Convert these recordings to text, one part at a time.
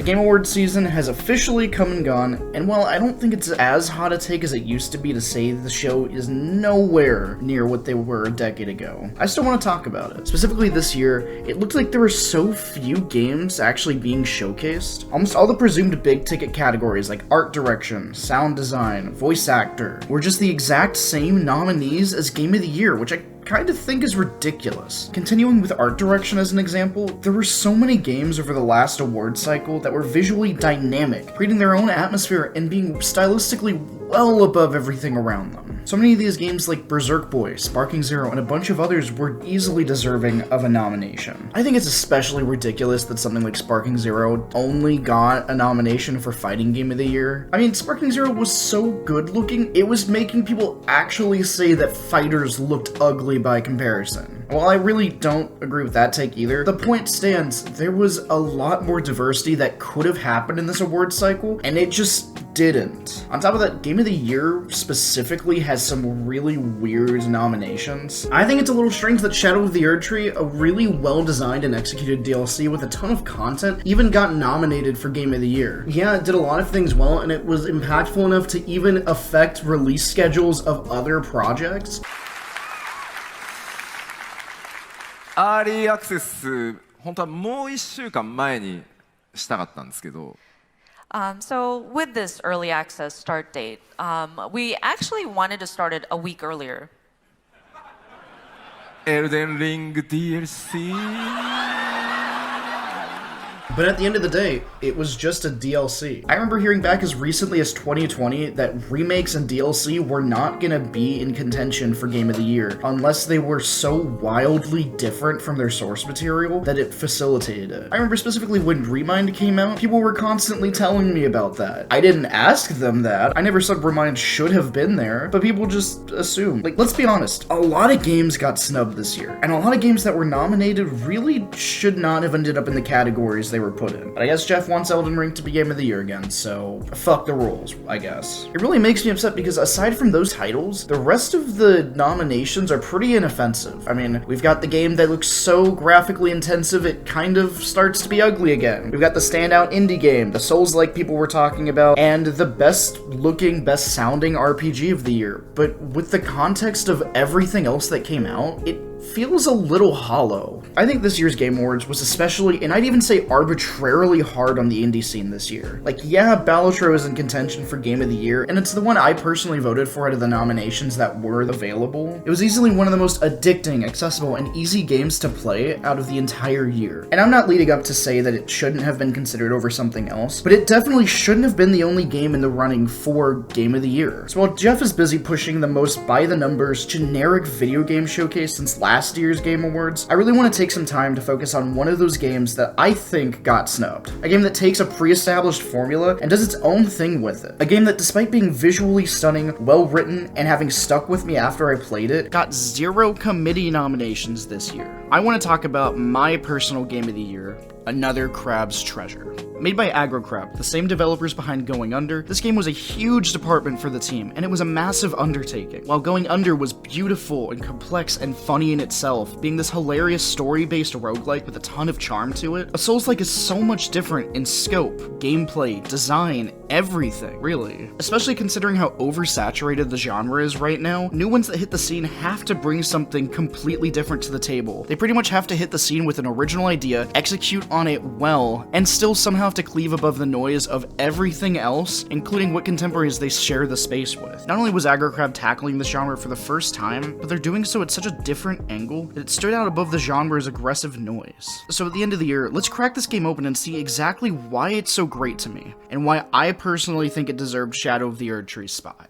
The Game Awards season has officially come and gone, and while I don't think it's as hot a take as it used to be to say the show is nowhere near what they were a decade ago, I still want to talk about it. Specifically this year, it looked like there were so few games actually being showcased. Almost all the presumed big ticket categories like art direction, sound design, voice actor were just the exact same nominees as Game of the Year, which I kind of think is ridiculous. Continuing with art direction as an example, there were so many games over the last award cycle that were visually dynamic, creating their own atmosphere and being stylistically well above everything around them. So many of these games like Berserk Boy, Sparking Zero, and a bunch of others were easily deserving of a nomination. I think it's especially ridiculous that something like Sparking Zero only got a nomination for Fighting Game of the Year. I mean, Sparking Zero was so good looking, it was making people actually say that fighters looked ugly by comparison. While I really don't agree with that take either, the point stands, there was a lot more diversity that could have happened in this award cycle, and it just didn't. On top of that, Game of the Year specifically has some really weird nominations. I think it's a little strange that Shadow of the Erdtree, a really well-designed and executed DLC with a ton of content, even got nominated for Game of the Year. Yeah, it did a lot of things well, and it was impactful enough to even affect release schedules of other projects. アーリーアクセス、本当はもう1週間前にしたかったんですけど。So with this early access start date, we actually wanted to start it a week earlier. Elden Ring DLC. But at the end of the day, it was just a DLC. I remember hearing back as recently as 2020 that remakes and DLC were not gonna be in contention for Game of the Year unless they were so wildly different from their source material that it facilitated it. I remember specifically when Remind came out, people were constantly telling me about that. I didn't ask them that. I never said Remind should have been there, but people just assumed. Like, let's be honest, a lot of games got snubbed this year, and a lot of games that were nominated really should not have ended up in the categories they were put in. But I guess Jeff wants Elden Ring to be Game of the Year again, so fuck the rules, I guess. It really makes me upset because aside from those titles, the rest of the nominations are pretty inoffensive. I mean, we've got the game that looks so graphically intensive it kind of starts to be ugly again. We've got the standout indie game, the Souls-like people were talking about, and the best looking, best sounding RPG of the year. But with the context of everything else that came out, it feels a little hollow. I think this year's Game Awards was especially, and I'd even say arbitrarily hard on the indie scene this year. Like, yeah, Balatro is in contention for Game of the Year, and it's the one I personally voted for out of the nominations that were available. It was easily one of the most addicting, accessible, and easy games to play out of the entire year. And I'm not leading up to say that it shouldn't have been considered over something else, but it definitely shouldn't have been the only game in the running for Game of the Year. So while Jeff is busy pushing the most by-the-numbers, generic video game showcase since last year's Game Awards, I really want to take some time to focus on one of those games that I think got snubbed. A game that takes a pre-established formula and does its own thing with it. A game that, despite being visually stunning, well-written, and having stuck with me after I played it, got 0 committee nominations this year. I want to talk about my personal Game of the Year, Another Crab's Treasure. Made by AgroCrab, the same developers behind Going Under, this game was a huge department for the team, and it was a massive undertaking. While Going Under was beautiful and complex and funny in itself, being this hilarious story-based roguelike with a ton of charm to it, a Souls-like is so much different in scope, gameplay, design, everything, really. Especially considering how oversaturated the genre is right now, new ones that hit the scene have to bring something completely different to the table. They pretty much have to hit the scene with an original idea, execute on it well, and still somehow have to cleave above the noise of everything else, including what contemporaries they share the space with. Not only was AgroCrab tackling this genre for the first time, but they're doing so at such a different angle that it stood out above the genre's aggressive noise. So at the end of the year, let's crack this game open and see exactly why it's so great to me, and why I personally think it deserved Shadow of the Erdtree's spot.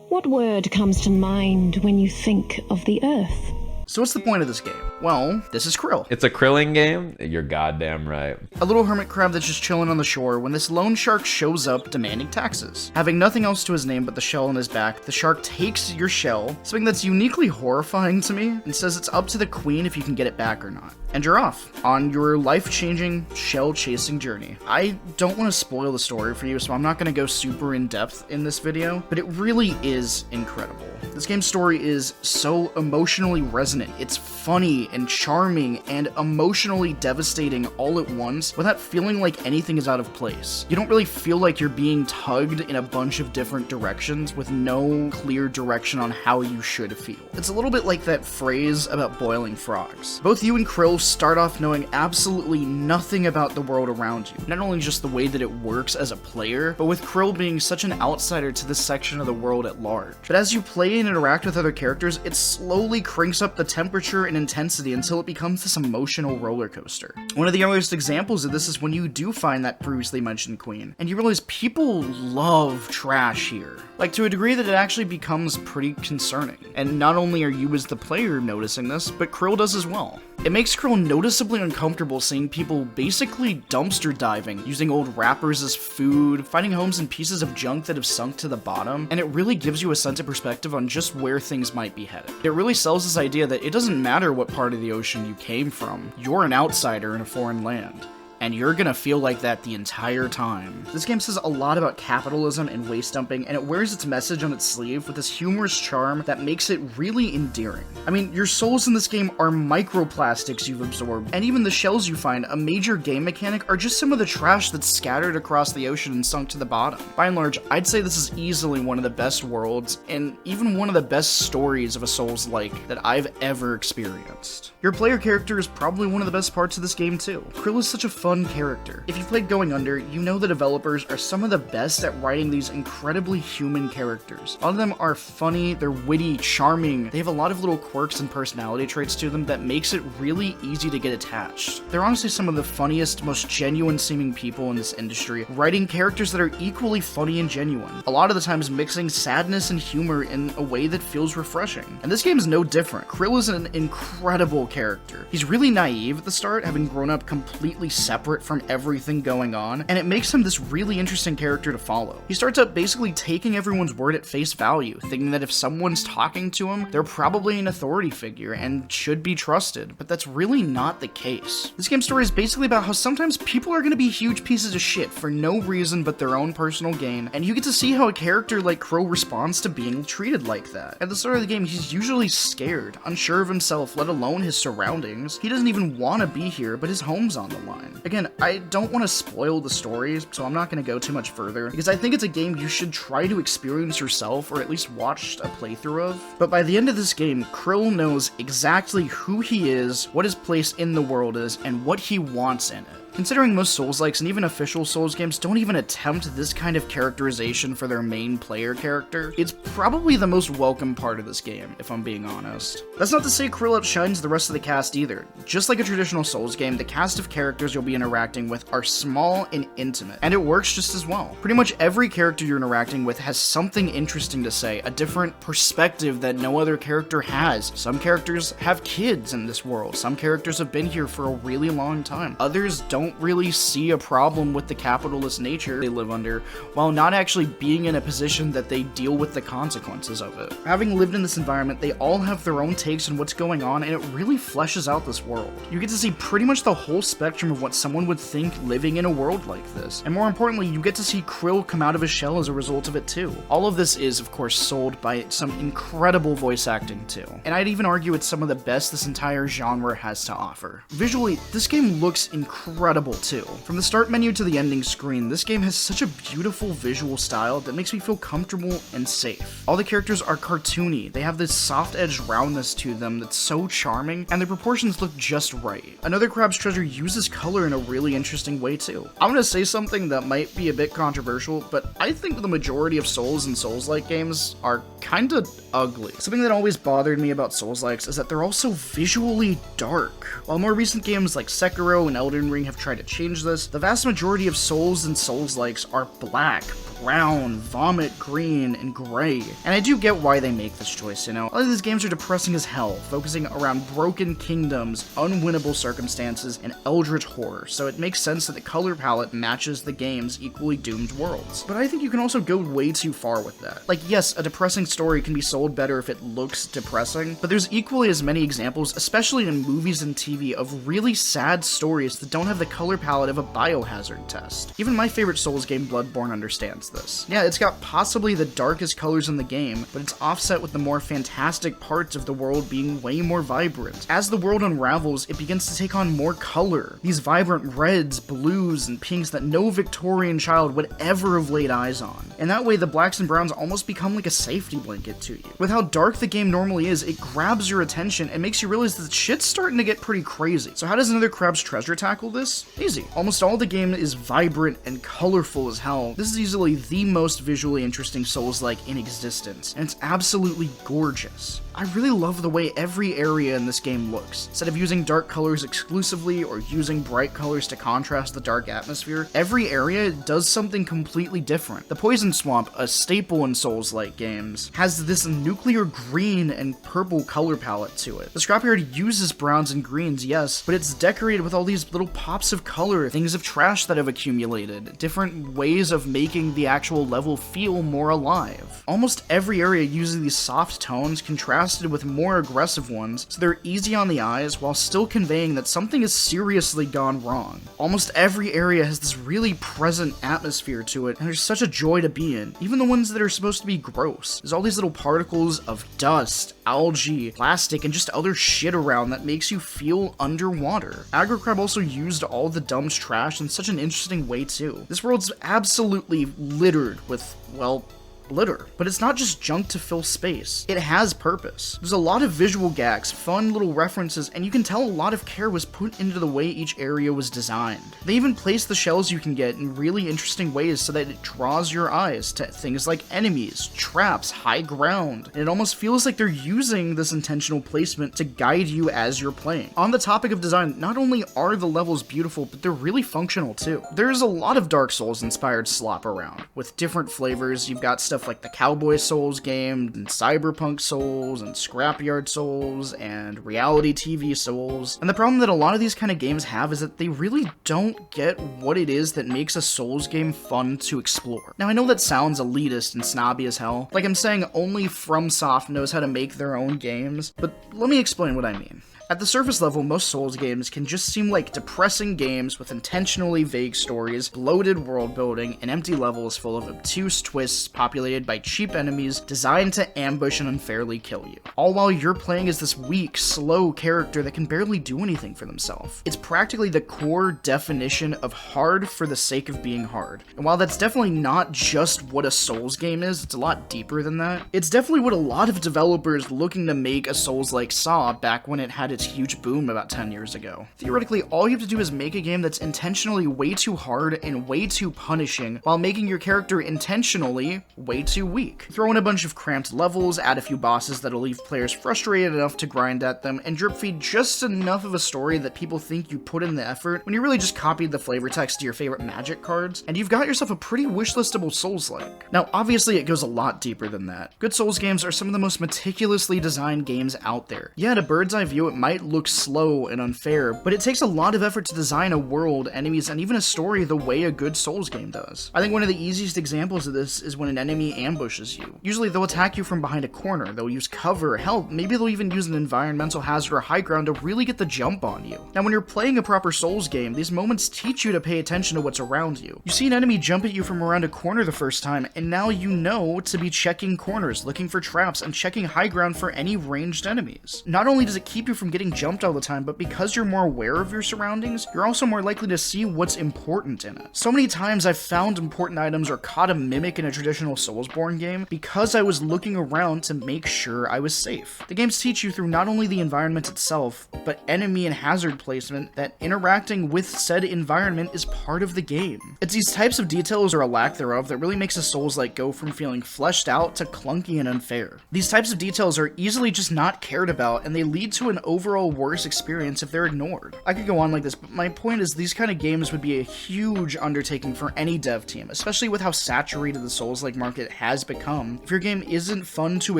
What word comes to mind when you think of the Earth? So what's the point of this game? Well, this is Krill. It's a krilling game? You're goddamn right. A little hermit crab that's just chilling on the shore when this lone shark shows up demanding taxes. Having nothing else to his name but the shell on his back, the shark takes your shell, something that's uniquely horrifying to me, and says it's up to the queen if you can get it back or not. and you're off on your life-changing, shell-chasing journey. I don't want to spoil the story for you, so I'm not going to go super in-depth in this video, but it really is incredible. This game's story is so emotionally resonant. It's funny and charming and emotionally devastating all at once without feeling like anything is out of place. You don't really feel like you're being tugged in a bunch of different directions with no clear direction on how you should feel. It's a little bit like that phrase about boiling frogs. Both you and Krill start off knowing absolutely nothing about the world around you. Not only just the way that it works as a player, but with Krill being such an outsider to this section of the world at large. But as you play and interact with other characters, it slowly cranks up the temperature and intensity until it becomes this emotional roller coaster. One of the earliest examples of this is when you do find that previously mentioned queen, and you realize people love trash here. Like, to a degree that it actually becomes pretty concerning. And not only are you as the player noticing this, but Krill does as well. It makes Krill noticeably uncomfortable seeing people basically dumpster diving, using old wrappers as food, finding homes in pieces of junk that have sunk to the bottom, and it really gives you a sense of perspective on just where things might be headed. It really sells this idea that it doesn't matter what part of the ocean you came from, you're an outsider in a foreign land. And you're gonna feel like that the entire time. This game says a lot about capitalism and waste dumping, and it wears its message on its sleeve with this humorous charm that makes it really endearing. I mean, your souls in this game are microplastics you've absorbed, and even the shells you find, a major game mechanic, are just some of the trash that's scattered across the ocean and sunk to the bottom. By and large, I'd say this is easily one of the best worlds, and even one of the best stories of a Souls-like that I've ever experienced. Your player character is probably one of the best parts of this game too. Krill is such a fun character. If you've played Going Under, you know the developers are some of the best at writing these incredibly human characters. A lot of them are funny, they're witty, charming, they have a lot of little quirks and personality traits to them that makes it really easy to get attached. They're honestly some of the funniest, most genuine seeming people in this industry, writing characters that are equally funny and genuine. A lot of the times mixing sadness and humor in a way that feels refreshing. And this game is no different. Krill is an incredible character. He's really naive at the start, having grown up completely separate from everything going on, and it makes him this really interesting character to follow. He starts out basically taking everyone's word at face value, thinking that if someone's talking to him, they're probably an authority figure and should be trusted, but that's really not the case. This game's story is basically about how sometimes people are going to be huge pieces of shit for no reason but their own personal gain, and you get to see how a character like Krill responds to being treated like that. At the start of the game, he's usually scared, unsure of himself, let alone his surroundings. He doesn't even want to be here, but his home's on the line. Again, I don't want to spoil the stories, so I'm not going to go too much further, because I think it's a game you should try to experience yourself, or at least watch a playthrough of. But by the end of this game, Krill knows exactly who he is, what his place in the world is, and what he wants in it. Considering most Souls-likes and even official Souls games don't even attempt this kind of characterization for their main player character, it's probably the most welcome part of this game, if I'm being honest. That's not to say Krill outshines the rest of the cast either. Just like a traditional Souls game, the cast of characters you'll be interacting with are small and intimate, and it works just as well. Pretty much every character you're interacting with has something interesting to say, a different perspective that no other character has. Some characters have kids in this world, some characters have been here for a really long time, others don't really see a problem with the capitalist nature they live under, while not actually being in a position that they deal with the consequences of it. Having lived in this environment, they all have their own takes on what's going on, and it really fleshes out this world. You get to see pretty much the whole spectrum of what someone would think living in a world like this. And more importantly, you get to see Krill come out of his shell as a result of it too. All of this is, of course, sold by some incredible voice acting too. And I'd even argue it's some of the best this entire genre has to offer. Visually, this game looks incredible too. From the start menu to the ending screen, this game has such a beautiful visual style that makes me feel comfortable and safe. All the characters are cartoony, they have this soft-edged roundness to them that's so charming, and their proportions look just right. Another Crab's Treasure uses color in a really interesting way too. I'm gonna say something that might be a bit controversial, but I think the majority of Souls and Souls-like games are kinda ugly. Something that always bothered me about Souls-likes is that they're also visually dark. While more recent games like Sekiro and Elden Ring have tried to change this, the vast majority of Souls and Souls-likes are black, brown, vomit green, and gray. And I do get why they make this choice, you know? A lot of these games are depressing as hell, focusing around broken kingdoms, unwinnable circumstances, and eldritch horror, so it makes sense that the color palette matches the game's equally doomed worlds. But I think you can also go way too far with that. Like, yes, a depressing story can be sold better if it looks depressing, but there's equally as many examples, especially in movies and TV, of really sad stories that don't have the color palette of a Biohazard test. Even my favorite Souls game, Bloodborne, understands this. Yeah, it's got possibly the darkest colors in the game, but it's offset with the more fantastic parts of the world being way more vibrant. As the world unravels, it begins to take on more color. These vibrant reds, blues, and pinks that no Victorian child would ever have laid eyes on. And that way, the blacks and browns almost become like a safety blanket to you. With how dark the game normally is, it grabs your attention and makes you realize that shit's starting to get pretty crazy. So how does Nether Crab's Treasure tackle this? Easy. Almost all the game is vibrant and colorful as hell. This is easily the most visually interesting Souls-like in existence, and it's absolutely gorgeous. I really love the way every area in this game looks. Instead of using dark colors exclusively or using bright colors to contrast the dark atmosphere, every area does something completely different. The Poison Swamp, a staple in Souls-like games, has this nuclear green and purple color palette to it. The Scrapyard uses browns and greens, yes, but it's decorated with all these little pops of color, things of trash that have accumulated, different ways of making the actual level feel more alive. Almost every area uses these soft tones contrasted with more aggressive ones, so they're easy on the eyes while still conveying that something has seriously gone wrong. Almost every area has this really present atmosphere to it, and there's such a joy to be in, even the ones that are supposed to be gross. There's all these little particles of dust, algae, plastic, and just other shit around that makes you feel underwater. Aggro Crab also used all the dumped trash in such an interesting way too. This world's absolutely littered with, well, litter. But it's not just junk to fill space. It has purpose. There's a lot of visual gags, fun little references, and you can tell a lot of care was put into the way each area was designed. They even place the shells you can get in really interesting ways so that it draws your eyes to things like enemies, traps, high ground, and it almost feels like they're using this intentional placement to guide you as you're playing. On the topic of design, not only are the levels beautiful, but they're really functional too. There's a lot of Dark Souls inspired slop around, with different flavors. You've got stuff like the Cowboy Souls game, and Cyberpunk Souls, and Scrapyard Souls, and Reality TV Souls. And the problem that a lot of these kind of games have is that they really don't get what it is that makes a Souls game fun to explore. Now, I know that sounds elitist and snobby as hell, like I'm saying only FromSoft knows how to make their own games, but let me explain what I mean. At the surface level, most Souls games can just seem like depressing games with intentionally vague stories, bloated world building, and empty levels full of obtuse twists populated by cheap enemies designed to ambush and unfairly kill you. All while you're playing as this weak, slow character that can barely do anything for themselves. It's practically the core definition of hard for the sake of being hard. And while that's definitely not just what a Souls game is, it's a lot deeper than that. It's definitely what a lot of developers looking to make a Souls-like saw back when it had its huge boom about 10 years ago. Theoretically, all you have to do is make a game that's intentionally way too hard and way too punishing, while making your character intentionally way too weak. Throw in a bunch of cramped levels, add a few bosses that'll leave players frustrated enough to grind at them, and drip feed just enough of a story that people think you put in the effort when you really just copied the flavor text to your favorite magic cards, and you've got yourself a pretty wishlistable Souls-like. Now, obviously it goes a lot deeper than that. Good Souls games are some of the most meticulously designed games out there. Yeah, at a bird's eye view, it might look slow and unfair, but it takes a lot of effort to design a world, enemies, and even a story the way a good Souls game does. I think one of the easiest examples of this is when an enemy ambushes you. Usually they'll attack you from behind a corner, they'll use cover, hell, maybe they'll even use an environmental hazard or high ground to really get the jump on you. Now when you're playing a proper Souls game, these moments teach you to pay attention to what's around you. You see an enemy jump at you from around a corner the first time, and now you know to be checking corners, looking for traps, and checking high ground for any ranged enemies. Not only does it keep you from getting jumped all the time, but because you're more aware of your surroundings, you're also more likely to see what's important in it. So many times I've found important items or caught a mimic in a traditional Soulsborne game because I was looking around to make sure I was safe. The games teach you through not only the environment itself, but enemy and hazard placement that interacting with said environment is part of the game. It's these types of details or a lack thereof that really makes a Souls-like go from feeling fleshed out to clunky and unfair. These types of details are easily just not cared about, and they lead to an over overall worse experience if they're ignored. I could go on like this, but my point is these kind of games would be a huge undertaking for any dev team, especially with how saturated the Souls-like market has become. If your game isn't fun to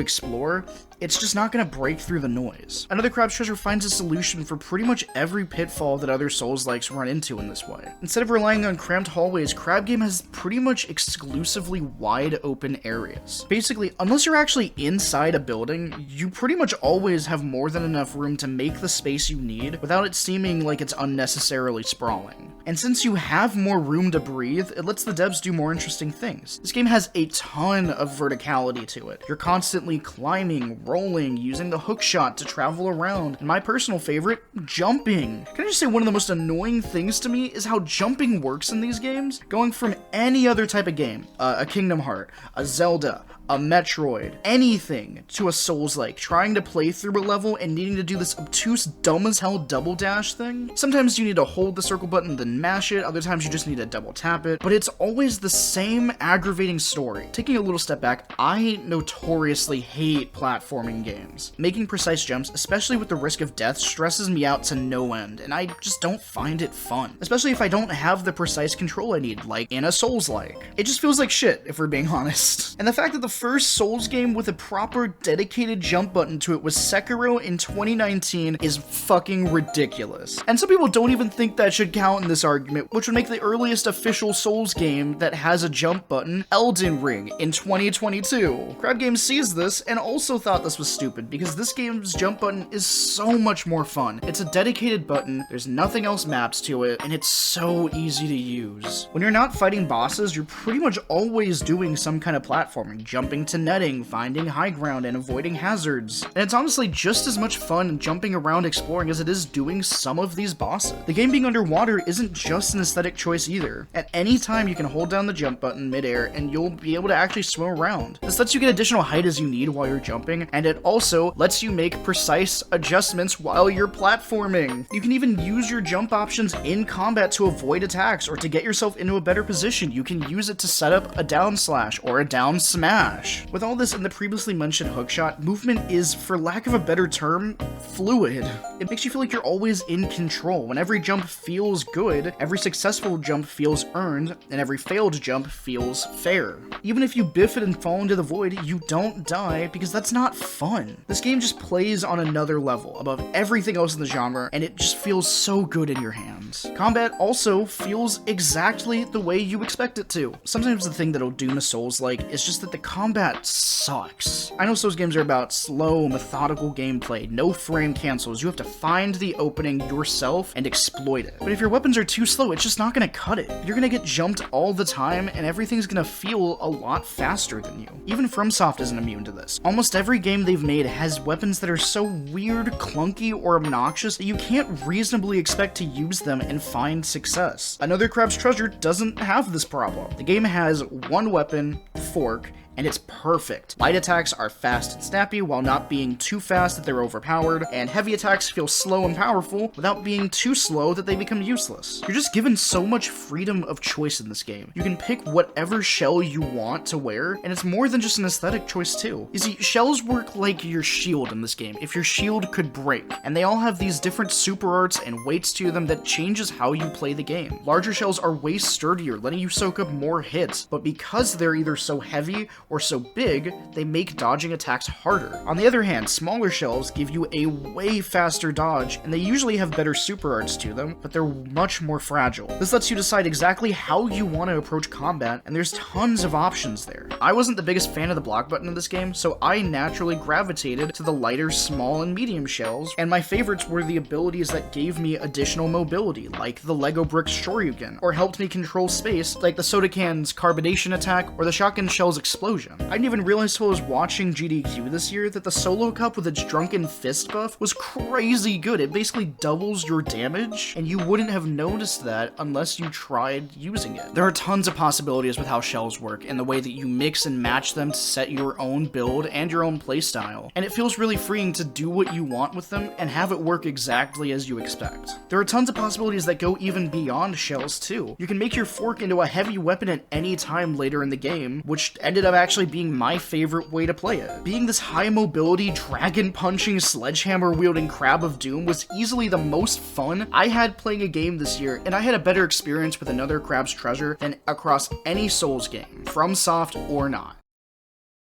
explore, it's just not going to break through the noise. Another Crab's Treasure finds a solution for pretty much every pitfall that other Souls-likes run into in this way. Instead of relying on cramped hallways, Crab Game has pretty much exclusively wide open areas. Basically, unless you're actually inside a building, you pretty much always have more than enough room to make the space you need without it seeming like it's unnecessarily sprawling. And since you have more room to breathe, it lets the devs do more interesting things. This game has a ton of verticality to it. You're constantly climbing, rolling, using the hook shot to travel around, and my personal favorite, jumping. Can I just say one of the most annoying things to me is how jumping works in these games? Going from any other type of game, a Kingdom Heart, a Zelda, a Metroid, anything to a Souls-like, trying to play through a level and needing to do this obtuse, dumb as hell double dash thing. Sometimes you need to hold the circle button then mash it, other times you just need to double tap it, but it's always the same aggravating story. Taking a little step back, I notoriously hate platforming games. Making precise jumps, especially with the risk of death, stresses me out to no end, and I just don't find it fun. Especially if I don't have the precise control I need, like in a Souls-like. It just feels like shit, if we're being honest. And the fact that the first Souls game with a proper dedicated jump button to it was Sekiro in 2019 is fucking ridiculous. And some people don't even think that should count in this argument, which would make the earliest official Souls game that has a jump button Elden Ring in 2022. Crab Games sees this and also thought this was stupid because this game's jump button is so much more fun. It's a dedicated button, there's nothing else mapped to it, and it's so easy to use. When you're not fighting bosses, you're pretty much always doing some kind of platforming, jumping to netting, finding high ground, and avoiding hazards. And it's honestly just as much fun jumping around exploring as it is doing some of these bosses. The game being underwater isn't just an aesthetic choice either. At any time you can hold down the jump button midair and you'll be able to actually swim around. This lets you get additional height as you need while you're jumping, and it also lets you make precise adjustments while you're platforming. You can even use your jump options in combat to avoid attacks or to get yourself into a better position. You can use it to set up a down slash or a down smash. With all this and the previously mentioned hookshot, movement is, for lack of a better term, fluid. It makes you feel like you're always in control. When every jump feels good, every successful jump feels earned, and every failed jump feels fair. Even if you biff it and fall into the void, you don't die because that's not fun. This game just plays on another level above everything else in the genre, and it just feels so good in your hands. Combat also feels exactly the way you expect it to. Sometimes the thing that'll doom a Souls-like is just that the combat sucks. I know Souls games are about slow, methodical gameplay, no frame cancels. You have to find the opening yourself and exploit it. But if your weapons are too slow, it's just not gonna cut it. You're gonna get jumped all the time, and everything's gonna feel a lot faster than you. Even FromSoft isn't immune to this. Almost every game they've made has weapons that are so weird, clunky, or obnoxious that you can't reasonably expect to use them and find success. Another Crab's Treasure doesn't have this problem. The game has one weapon, Fork, and it's perfect. Light attacks are fast and snappy while not being too fast that they're overpowered, and heavy attacks feel slow and powerful without being too slow that they become useless. You're just given so much freedom of choice in this game. You can pick whatever shell you want to wear, and it's more than just an aesthetic choice too. You see, shells work like your shield in this game, if your shield could break, and they all have these different super arts and weights to them that changes how you play the game. Larger shells are way sturdier, letting you soak up more hits, but because they're either so heavy or so big, they make dodging attacks harder. On the other hand, smaller shells give you a way faster dodge, and they usually have better super arts to them, but they're much more fragile. This lets you decide exactly how you want to approach combat, and there's tons of options there. I wasn't the biggest fan of the block button in this game, so I naturally gravitated to the lighter, small, and medium shells, and my favorites were the abilities that gave me additional mobility, like the Lego Bricks Shoryuken, or helped me control space, like the Soda Can's Carbonation Attack, or the Shotgun Shell's Explosion. I didn't even realize till I was watching GDQ this year that the Solo Cup with its Drunken Fist buff was crazy good. It basically doubles your damage, and you wouldn't have noticed that unless you tried using it. There are tons of possibilities with how shells work and the way that you mix and match them to set your own build and your own playstyle, and it feels really freeing to do what you want with them and have it work exactly as you expect. There are tons of possibilities that go even beyond shells too. You can make your fork into a heavy weapon at any time later in the game, which ended up actually actually being my favorite way to play it. Being this high mobility, dragon punching, sledgehammer wielding Crab of Doom was easily the most fun I had playing a game this year, and I had a better experience with another Crab's Treasure than across any Souls game, FromSoft or not.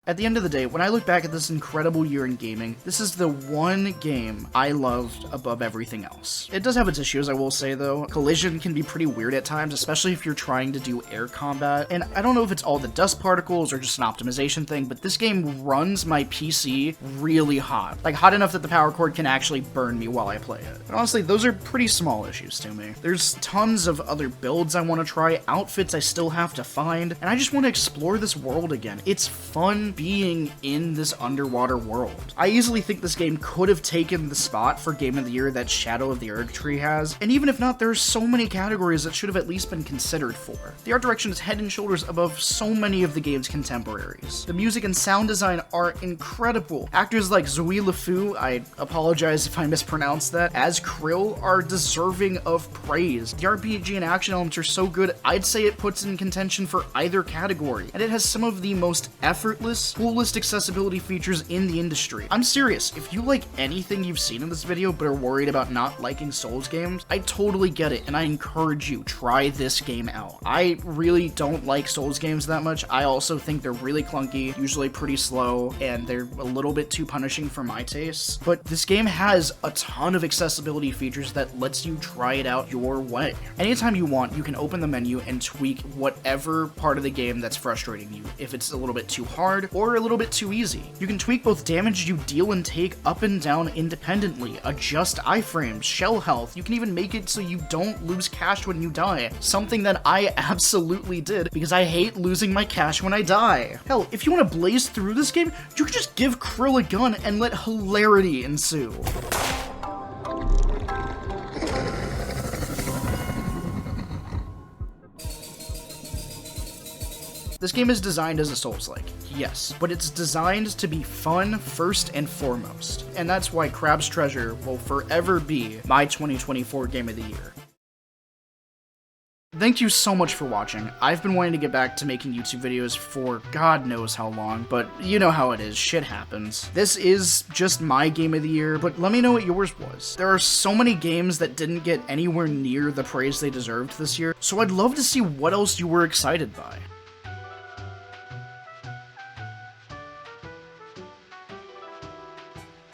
At the end of the day, when I look back at this incredible year in gaming, this is the one game I loved above everything else. It does have its issues, I will say though. Collision can be pretty weird at times, especially if you're trying to do air combat, and I don't know if it's all the dust particles or just an optimization thing, but this game runs my PC really hot. Like hot enough that the power cord can actually burn me while I play it. But honestly, those are pretty small issues to me. There's tons of other builds I want to try, outfits I still have to find, and I just want to explore this world again. It's fun being in this underwater world. I easily think this game could have taken the spot for Game of the Year that Shadow of the Erdtree has, and even if not, there are so many categories that should have at least been considered for. The art direction is head and shoulders above so many of the game's contemporaries. The music and sound design are incredible. Actors like Zoe LeFou, I apologize if I mispronounced that, as Krill are deserving of praise. The RPG and action elements are so good, I'd say it puts it in contention for either category, and it has some of the most effortless, coolest accessibility features in the industry. I'm serious, if you like anything you've seen in this video but are worried about not liking Souls games, I totally get it, and I encourage you, try this game out. I really don't like Souls games that much. I also think they're really clunky, usually pretty slow, and they're a little bit too punishing for my tastes, but this game has a ton of accessibility features that lets you try it out your way. Anytime you want, you can open the menu and tweak whatever part of the game that's frustrating you, if it's a little bit too hard, or a little bit too easy. You can tweak both damage you deal and take up and down independently, adjust iframes, shell health, you can even make it so you don't lose cash when you die, something that I absolutely did because I hate losing my cash when I die. Hell, if you want to blaze through this game, you can just give Krill a gun and let hilarity ensue. This game is designed as a Souls-like, yes, but it's designed to be fun first and foremost, and that's why Crab's Treasure will forever be my 2024 Game of the Year. Thank you so much for watching. I've been wanting to get back to making YouTube videos for God knows how long, but you know how it is, shit happens. This is just my Game of the Year, but let me know what yours was. There are so many games that didn't get anywhere near the praise they deserved this year, so I'd love to see what else you were excited by.